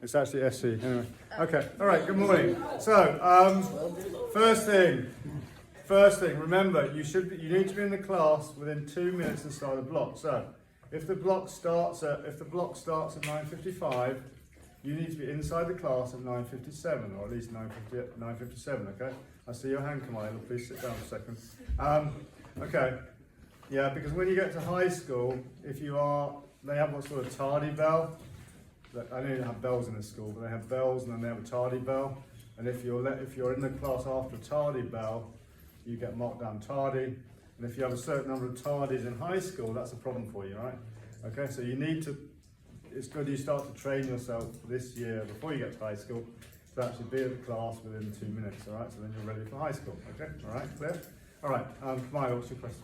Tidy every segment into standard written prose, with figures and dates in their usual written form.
It's actually SC, anyway. Okay, all right, good morning. So, first thing, remember, you need to be in the class within 2 minutes and start the block. So, if the block starts at 9:55, you need to be inside the class at 9:57, or at least 9:57, okay? I see your hand, Camilla, please sit down for a second. Okay, yeah, because when you get to high school, they have what's called a tardy bell. I know you don't have bells in this school, but they have bells and then they have a tardy bell. And if you're in the class after a tardy bell, you get marked down tardy. And if you have a certain number of tardies in high school, that's a problem for you, right? Okay, so it's good you start to train yourself this year before you get to high school to actually be at the class within 2 minutes, all right? So then you're ready for high school, okay? All right, clear? All right, Maya, what's your question?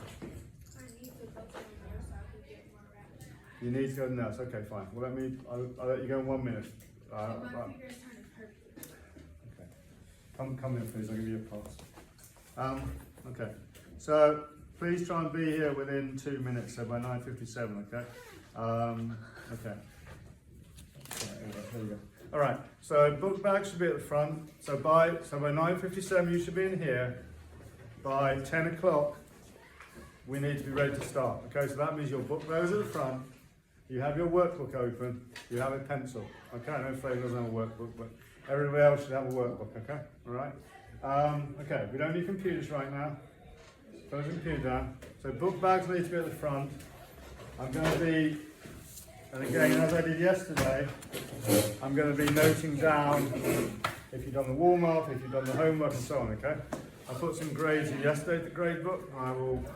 You need to go to the nurse. Okay, fine. Well, I'll let you go in 1 minute. Right. Okay. Come in, please. I'll give you a pass. Okay. So please try and be here within 2 minutes. So by 9:57. Okay. Okay. There you go. All right. So book bag should be at the front. So by 9:57 you should be in here. By 10 o'clock we need to be ready to start. Okay. So that means your book bag is at the front. You have your workbook open, you have a pencil. Okay, I know Freya doesn't have a workbook, but everybody else should have a workbook, okay? Alright? Okay, we don't need computers right now. Close the computer down. So book bags need to be at the front. I'm going to be, and again, as I did yesterday, I'm going to be noting down if you've done the warm-up, if you've done the homework and so on, okay? I put some grades in yesterday at the grade book, and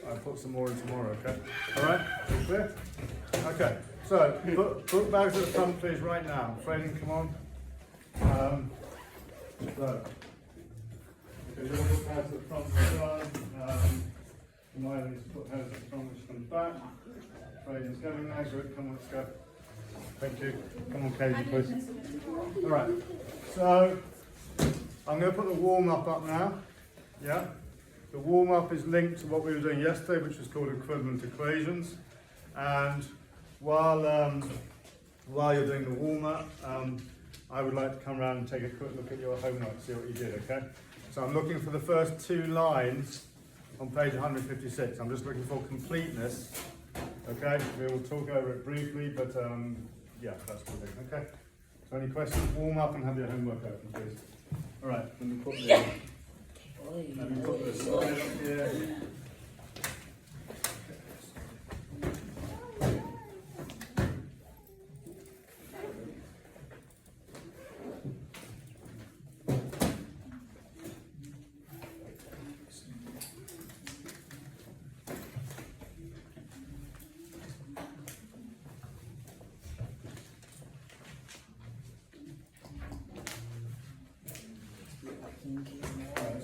I'll put some more in tomorrow, okay? Alright? Clear? Okay, so book bags at the front, please, right now. Frayden, come on. So, okay, your book bags at the front, Maya needs to put hers at the front, which comes back. Frayden's going now, good, come on, let's go. Thank you. Come on, Katie, please. Alright, so I'm going to put the warm-up up now. Yeah? The warm-up is linked to what we were doing yesterday, which was called equivalent equations. And while you're doing the warm-up, I would like to come around and take a quick look at your homework, see what you did, okay? So I'm looking for the first 2 lines on page 156. I'm just looking for completeness, okay? We will talk over it briefly, but yeah, that's the thing, okay? So any questions? Warm up and have your homework open, please. All right, let me put the slide up here.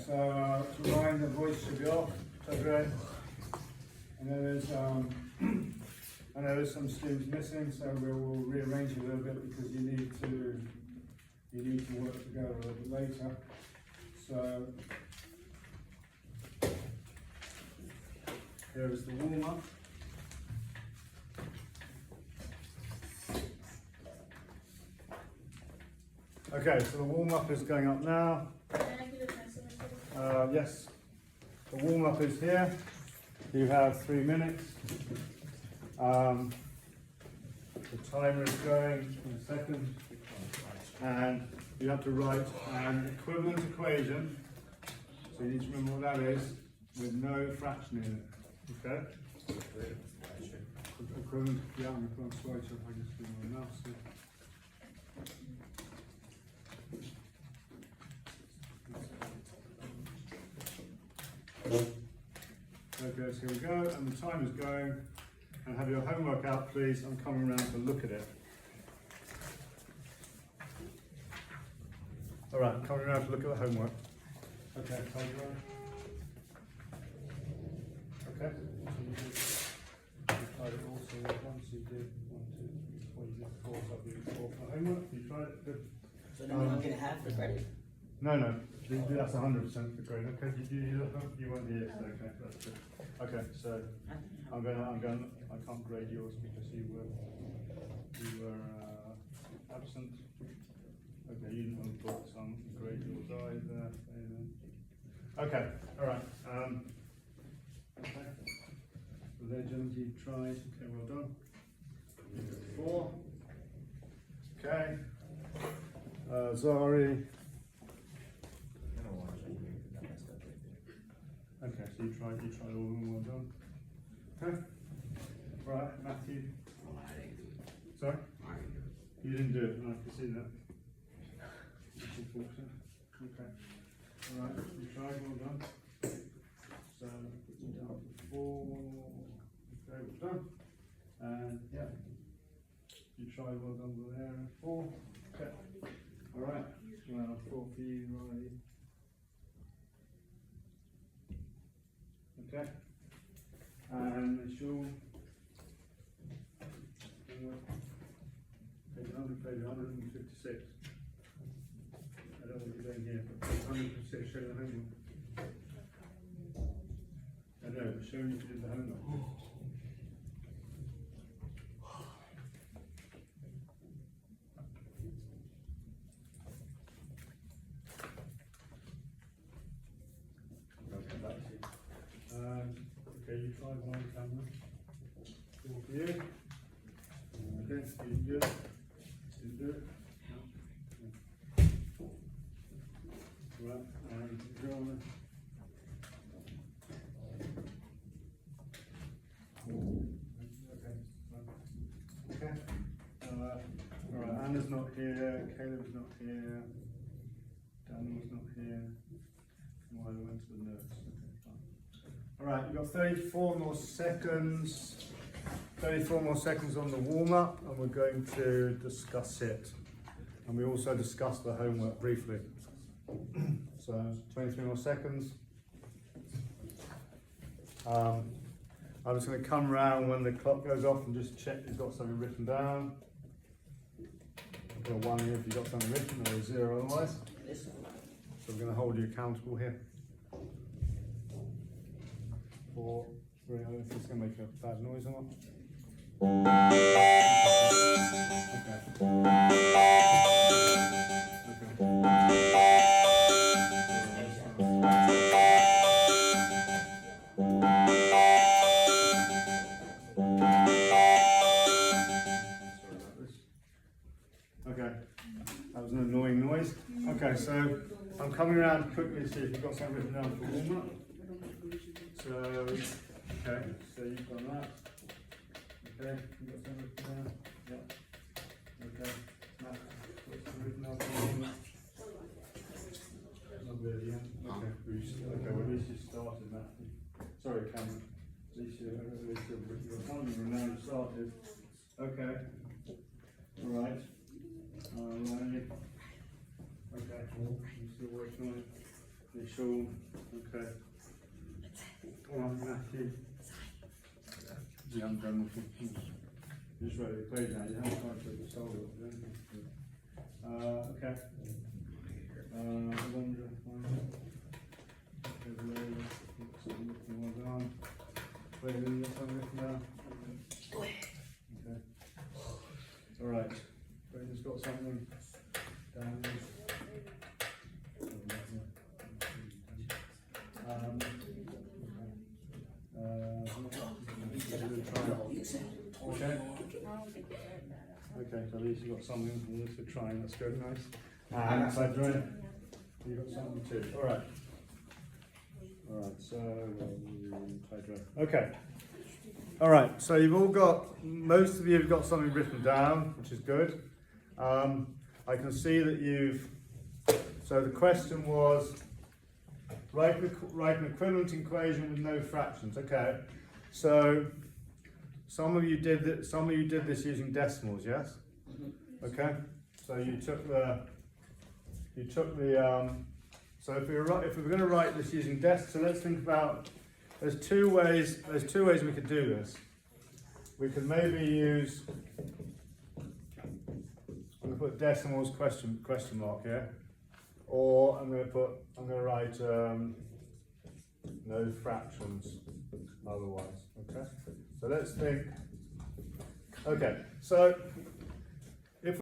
So to remind, the voice should be off. So great. And there's some students missing, so we will rearrange it a little bit because you need to work together a little bit later. So here is the warm up. Okay, so the warm up is going up now. Yes, the warm-up is here. You have 3 minutes. The timer is going in a second. And you have to write an equivalent equation. So you need to remember what that is, with no fraction in it. Okay? Equivalent, yeah, I'm going to switch if I just do my mouse here. Okay, so here we go, and the time is going. And have your homework out, please. I'm coming around to look at it. All right, I'm coming around to look at the homework. Okay, time going. Okay. You tried it also once. You did 1, 2, 3, 4. You did 4. So I'll do 4 for homework. You tried it. Good. So then I'm going to have for credit. No. That's 100% for grade. Okay, you weren't here, so okay, that's good. Okay, so I can't grade yours because you were absent. Okay, you didn't want to put some great yours either. Okay, alright. Okay. Legend, you tried. Okay, well done. 4. Okay. Zari. Okay, so you tried all of them, well done. Okay. Right, Matthew. Sorry? You didn't do it, no, I can see that. That's unfortunate. Okay. Alright, you tried, well done. So, put you down to 4. Okay, well done. And, yeah. You tried, well done with there. 4. Okay. Alright, 4 for you, Riley. Okay. And Sean. Page 156. I don't know what you're doing here, but 156 show the homework. I know, but showing you did the homework. Okay, back to you. Okay, you tried one camera. 4 for you. Okay, you didn't do it. Didn't do it. No. Right, and John. Okay. Alright, Anna's not here, Caleb's not here, Daniel's not here. Why they went to the nurse. Okay, fine. Alright, you've got 34 more seconds. 34 more seconds on the warm-up, and we're going to discuss it. And we also discussed the homework briefly. So 23 more seconds. I'm just going to come round when the clock goes off and just check you've got something written down. I've got a 1 here if you've got something written, or a 0 otherwise. So we're going to hold you accountable here. 4, 3, I don't know if it's going to make a bad noise or not. Okay, that was an annoying noise. Okay, so I'm coming around quickly to see if you've got something written down for warm-up. So, okay, so you've done that. Okay, you got something written down? Yeah. Okay, Matt, what's something written down for warm-up? Not really, yeah. Okay, okay, well at least you started, Matthew. Sorry, Cameron. At least you're now you started. Okay. Alright. Okay, you still working on it. Hey, Sean. Okay. Alright, Matthew. You haven't done nothing. You just ready to play now. You haven't tried to the solo, haven't you? Okay. Alondra, fine. Well done. Wait, you got something written down? Okay. Alright. Brayden's got something down. Okay. Okay, so at least you got something from this to try, that's good, nice. And Pedro, you got something too. Alright. Alright, so Pedro. Okay. Alright, so you've all got, most of you have got something written down, which is good. I can see that you've, so the question was, write an equivalent equation with no fractions. Okay, so some of you did this using decimals, yes? Okay, so you took the, so if we were going to write this using decimals, so let's think about, there's two ways we could do this. We could maybe use, I'm going to put decimals question mark here, or I'm going to write no fractions otherwise. Okay, so let's think. Okay, so